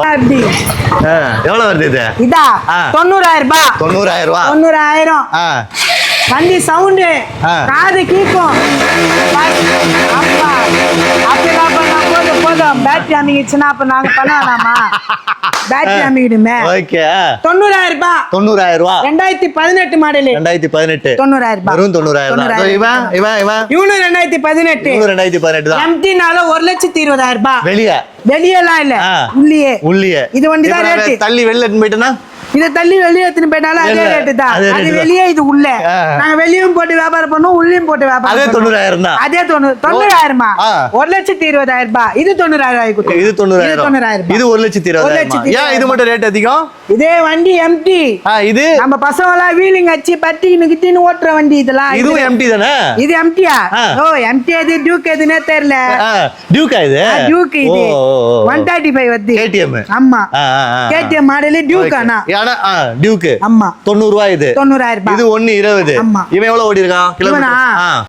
அப்படி எவ்வளவு வருது இது? இதா 90000 ரூபாய். 90000 ரூபாய். 90000. வண்டி சவுண்டு காது கீக்கும். அப்பா அப்படிதான் பண்ணா போதும். பேட்டரி அமைக்கிச்சுன்னா அப்ப நாங்க பண்ண வேணாமா? பேட்டரி அமைக்கிடுமே. ஓகே. 90000 ரூபாய். 90000 ரூபாய். 2018 மாடல். 2018. 90000 ரூபாய். வெறும் 90000 தான். இவனு 2018. 2018 தான். எம்டினால 1,20,000 ரூபாய். வெளியெல்லாம் இல்ல, உள்ளியே. இது வண்டி தான் ரேட்டு. தள்ளி வெளில எடுத்து போயிட்டேன்னா இத தள்ளி வெளியே எடுத்துன்னு போயிட்டாலும் அதே ரேட்டு தான். அது வெளியே, இது உள்ள. நாங்க வெளியும் போட்டு வியாபாரம் பண்ணோம், உள்ளயும் போட்டு வியாபாரம். அதே 90000 தான். அதே 90000மா? 1,20,000 ரூபாய். இது 90000. இது 90000. இது 1,20,000. ஏன் இது மட்டும் ரேட் அதிகம்? இதே வண்டி எம்டி. இது நம்ம பசங்க எல்லாம் வீலிங் அடிச்சு பட்டின்னு கிட்டின்னு ஓட்டுற வண்டி இதெல்லாம். இது எம்டி தானே? இது எம்டியா? ஓ எம்டி. அது டியூக் எதுனே தெரியல. டியூக்கா இது? டியூக். இது 135 வருது. கேடிஎம். ஆமா, கேடிஎம் மாடல் டியூக். ஆனா டியூக். ஆமா. 90 ரூபாய். இது 90000 ரூபாய். இது 120. இவன் எவ்வளவு ஓடி இருக்கான் கிலோமீட்டர்?